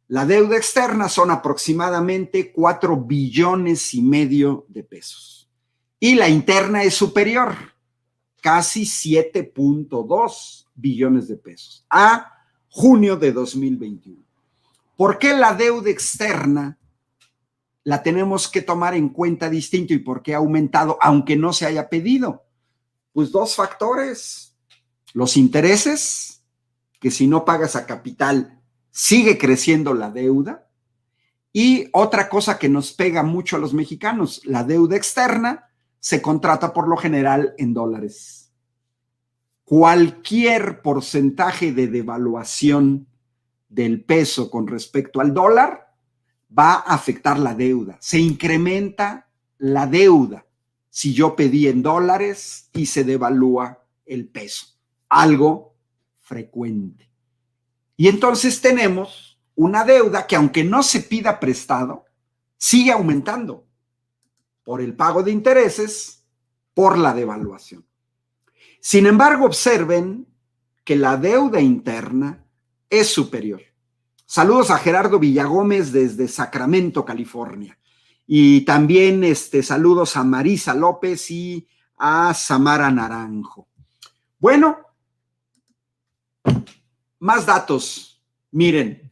La deuda externa son aproximadamente 4,5 billones de pesos. Y la interna es superior, casi 7,2 billones de pesos, a junio de 2021. ¿Por qué la deuda externa la tenemos que tomar en cuenta distinto y por qué ha aumentado, aunque no se haya pedido? Pues dos factores: los intereses, que si no pagas a capital sigue creciendo la deuda, y otra cosa que nos pega mucho a los mexicanos: la deuda externa se contrata por lo general en dólares. Cualquier porcentaje de devaluación del peso con respecto al dólar va a afectar la deuda. Se incrementa la deuda si yo pedí en dólares y se devalúa el peso, algo frecuente. Y entonces tenemos una deuda que, aunque no se pida prestado, sigue aumentando por el pago de intereses, por la devaluación. Sin embargo, observen que la deuda interna es superior. Saludos a Gerardo Villagómez desde Sacramento, California. Y también saludos a Marisa López y a Samara Naranjo. Bueno, más datos. Miren,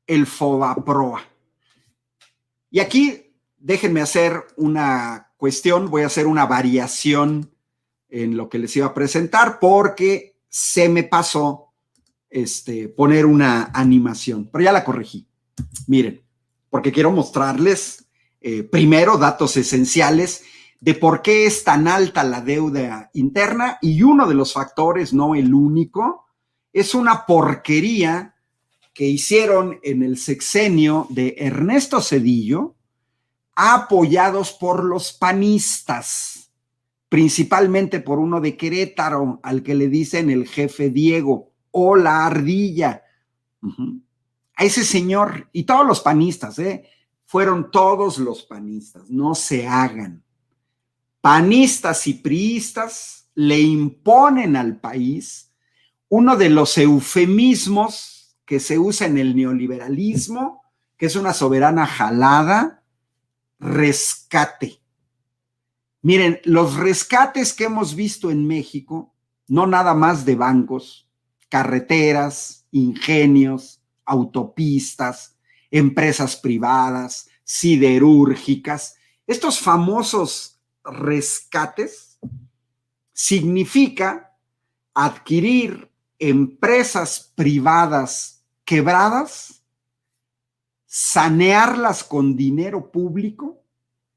el FOBAPROA. Y aquí déjenme hacer una cuestión, voy a hacer una variación en lo que les iba a presentar porque se me pasó poner una animación, pero ya la corregí. Miren, porque quiero mostrarles primero datos esenciales de por qué es tan alta la deuda interna, y uno de los factores, no el único, es una porquería que hicieron en el sexenio de Ernesto Zedillo, apoyados por los panistas, principalmente por uno de Querétaro, al que le dicen el jefe Diego, o la ardilla. A ese señor, y todos los panistas, fueron todos los panistas, no se hagan. Panistas y priistas le imponen al país uno de los eufemismos que se usa en el neoliberalismo, que es una soberana jalada: rescate. Miren, los rescates que hemos visto en México, no nada más de bancos, carreteras, ingenios, autopistas, empresas privadas, siderúrgicas, estos famosos rescates significa adquirir empresas privadas quebradas, sanearlas con dinero público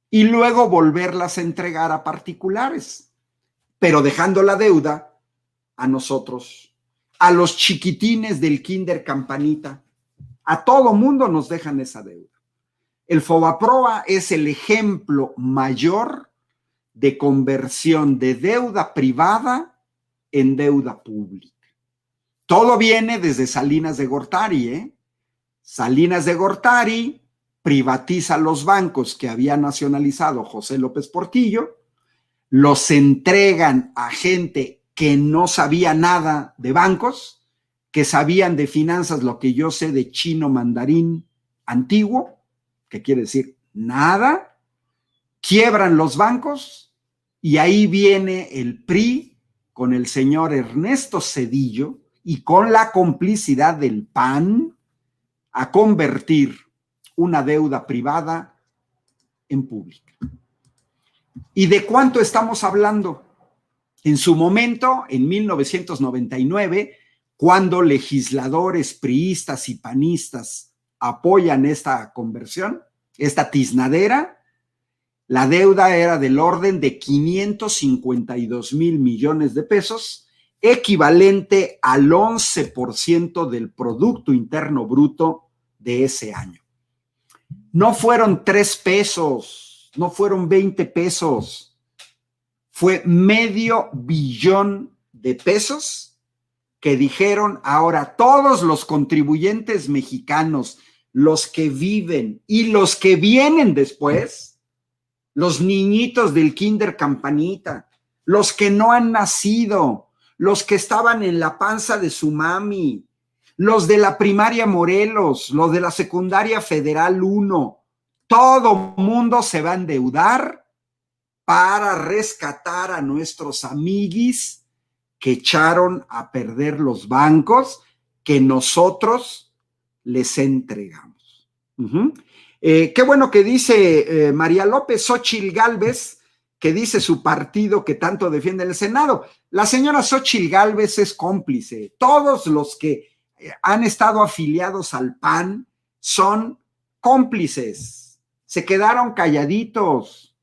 y luego volverlas a entregar a particulares, pero dejando la deuda a nosotros, a los chiquitines del Kinder Campanita. A todo mundo nos dejan esa deuda. El FOBAPROA es el ejemplo mayor de conversión de deuda privada en deuda pública. Todo viene desde Salinas de Gortari, Salinas de Gortari privatiza los bancos que había nacionalizado José López Portillo, los entregan a gente que no sabía nada de bancos, que sabían de finanzas lo que yo sé de chino mandarín antiguo, que quiere decir nada, quiebran los bancos y ahí viene el PRI con el señor Ernesto Zedillo y con la complicidad del PAN a convertir una deuda privada en pública. ¿Y de cuánto estamos hablando? En su momento, en 1999, cuando legisladores priistas y panistas apoyan esta conversión, esta tiznadera, la deuda era del orden de 552,000 millones de pesos, equivalente al 11% del Producto Interno Bruto de ese año. No fueron 3 pesos, no fueron 20 pesos, fue $500 millón de pesos que dijeron: ahora todos los contribuyentes mexicanos, los que viven y los que vienen después, los niñitos del Kinder Campanita, los que no han nacido, los que estaban en la panza de su mami, los de la primaria Morelos, los de la secundaria Federal 1, todo mundo se va a endeudar para rescatar a nuestros amiguis que echaron a perder los bancos que nosotros les entregamos. Qué bueno que dice María López, Xóchitl Gálvez, que dice su partido que tanto defiende el Senado. La señora Xóchitl Gálvez es cómplice. Todos los que han estado afiliados al PAN son cómplices. Se quedaron calladitos,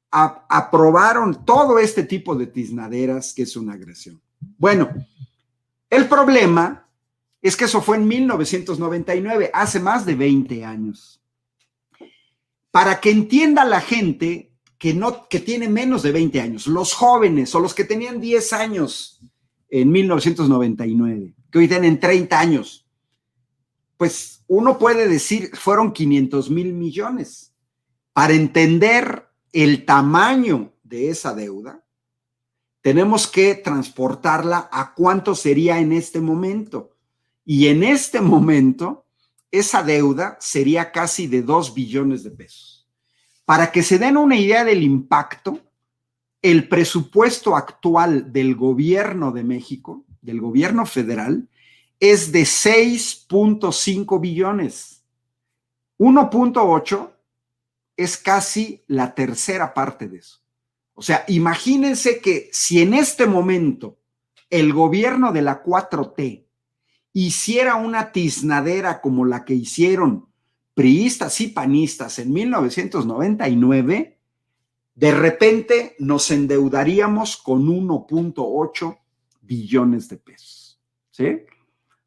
aprobaron todo este tipo de tiznaderas, que es una agresión. Bueno, el problema es que eso fue en 1999, hace más de 20 años. Para que entienda la gente que tiene menos de 20 años, los jóvenes o los que tenían 10 años en 1999, que hoy tienen 30 años, pues uno puede decir, fueron 500,000 millones. Para entender el tamaño de esa deuda, tenemos que transportarla a cuánto sería en este momento. Y en este momento, esa deuda sería casi de 2 billones de pesos. Para que se den una idea del impacto, el presupuesto actual del gobierno de México, del gobierno federal, es de 6.5 billones. 1.8 es casi la tercera parte de eso. O sea, imagínense que si en este momento el gobierno de la 4T hiciera una tiznadera como la que hicieron priistas y panistas en 1999, de repente nos endeudaríamos con 1.8 billones de pesos, ¿sí?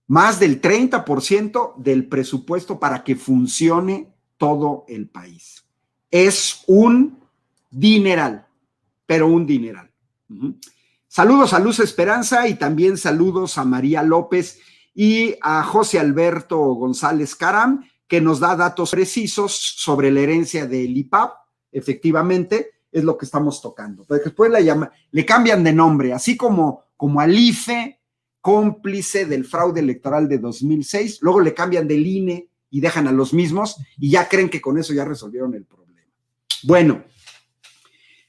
Más del 30% del presupuesto para que funcione todo el país. Es un dineral, pero un dineral. Saludos a Luz Esperanza y también saludos a María López y a José Alberto González Caram, que nos da datos precisos sobre la herencia del IPAP. Efectivamente, es lo que estamos tocando. Pero después le cambian de nombre, así como al IFE, cómplice del fraude electoral de 2006, luego le cambian del INE y dejan a los mismos y ya creen que con eso ya resolvieron el problema. Bueno,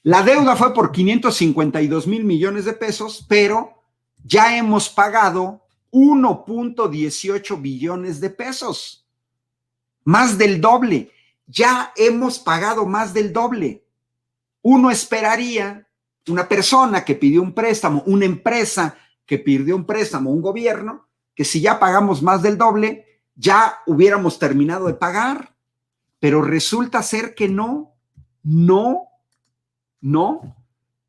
la deuda fue por 552,000 millones de pesos, pero ya hemos pagado 1.18 billones de pesos. Más del doble. Ya hemos pagado más del doble. Uno esperaría, una persona que pidió un préstamo, una empresa que pidió un préstamo, un gobierno, que si ya pagamos más del doble, ya hubiéramos terminado de pagar. Pero resulta ser que no.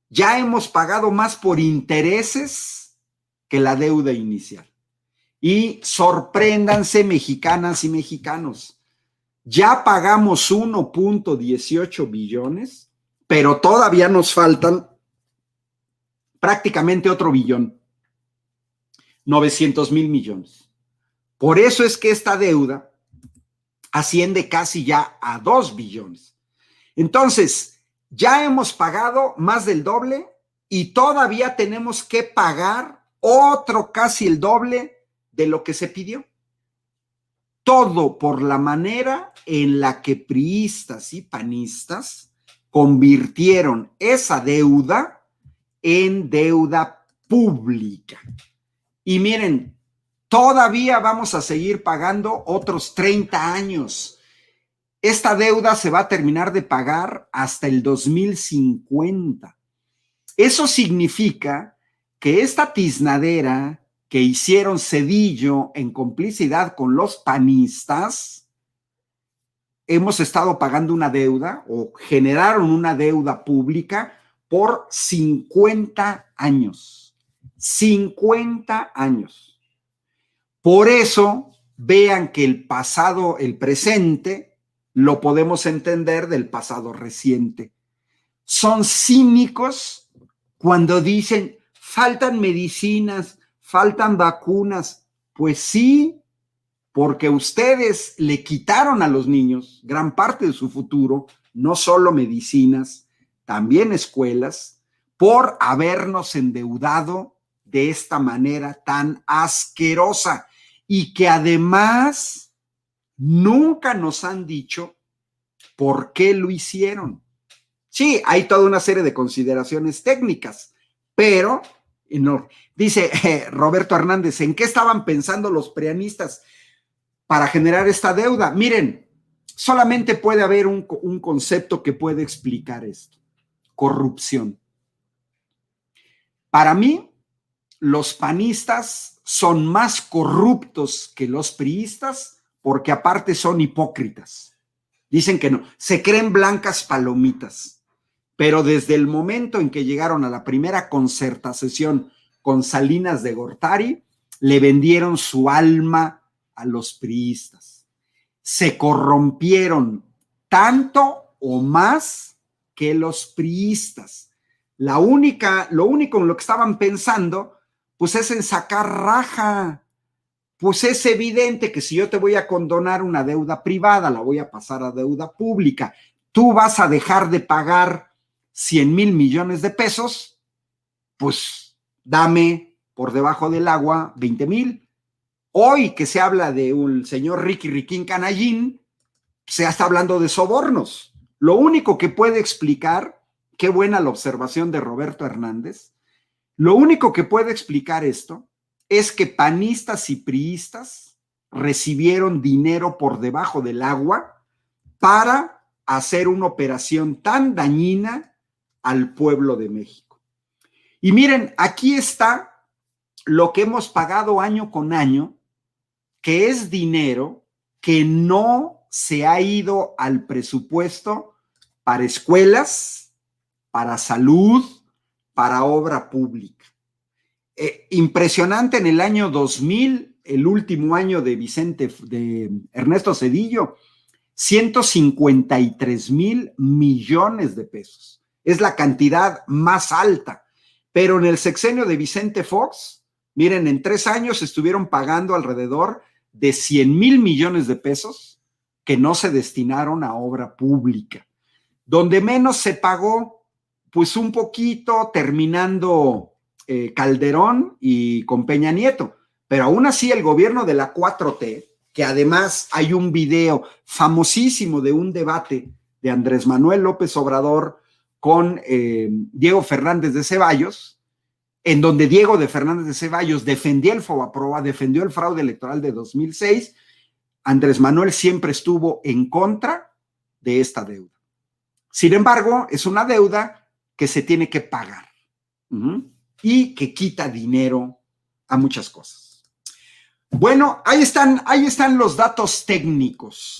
Ya hemos pagado más por intereses que la deuda inicial. Y sorpréndanse, mexicanas y mexicanos, ya pagamos 1.18 billones, pero todavía nos faltan prácticamente otro billón, 900,000 millones. Por eso es que esta deuda asciende casi ya a 2 billones. Entonces, ya hemos pagado más del doble y todavía tenemos que pagar otro casi el doble de lo que se pidió. Todo por la manera en la que priistas y panistas convirtieron esa deuda en deuda pública. Y miren, todavía vamos a seguir pagando otros 30 años. Esta deuda se va a terminar de pagar hasta el 2050. Eso significa que esta tiznadera que hicieron Zedillo en complicidad con los panistas, hemos estado pagando una deuda o generaron una deuda pública por 50 años. 50 años. Por eso, vean que el pasado, el presente, lo podemos entender del pasado reciente. Son cínicos cuando dicen, faltan medicinas, faltan vacunas. Pues sí, porque ustedes le quitaron a los niños gran parte de su futuro, no solo medicinas, también escuelas, por habernos endeudado de esta manera tan asquerosa. y que además nunca nos han dicho por qué lo hicieron. Sí, hay toda una serie de consideraciones técnicas, pero no. Dice Roberto Hernández, ¿en qué estaban pensando los prianistas para generar esta deuda? Miren, solamente puede haber un concepto que puede explicar esto: corrupción. Para mí, los panistas son más corruptos que los priistas porque aparte son hipócritas. Dicen que no, se creen blancas palomitas. Pero desde el momento en que llegaron a la primera concertación con Salinas de Gortari, le vendieron su alma a los priistas. Se corrompieron tanto o más que los priistas. Lo único en lo que estaban pensando, pues es en sacar raja. Pues es evidente que si yo te voy a condonar una deuda privada, la voy a pasar a deuda pública, tú vas a dejar de pagar 100,000 millones de pesos, pues dame por debajo del agua 20,000. Hoy que se habla de un señor Ricky Riquín Canallín, se está hablando de sobornos. Lo único que puede explicar, qué buena la observación de Roberto Hernández, lo único que puede explicar esto es que panistas y priistas recibieron dinero por debajo del agua para hacer una operación tan dañina al pueblo de México. Y miren, aquí está lo que hemos pagado año con año, que es dinero que no se ha ido al presupuesto para escuelas, para salud, para obra pública. Impresionante, en el año 2000, el último año de Ernesto Zedillo, 153,000 millones de pesos. Es la cantidad más alta. Pero en el sexenio de Vicente Fox, miren, en 3 años estuvieron pagando alrededor de 100,000 millones de pesos que no se destinaron a obra pública. Donde menos se pagó, pues un poquito terminando Calderón y con Peña Nieto. Pero aún así el gobierno de la 4T, que además hay un video famosísimo de un debate de Andrés Manuel López Obrador con Diego Fernández de Ceballos, en donde Diego de Fernández de Ceballos defendió el FOBAPROA, defendió el fraude electoral de 2006, Andrés Manuel siempre estuvo en contra de esta deuda. Sin embargo, es una deuda que se tiene que pagar y que quita dinero a muchas cosas. Bueno, ahí están los datos técnicos.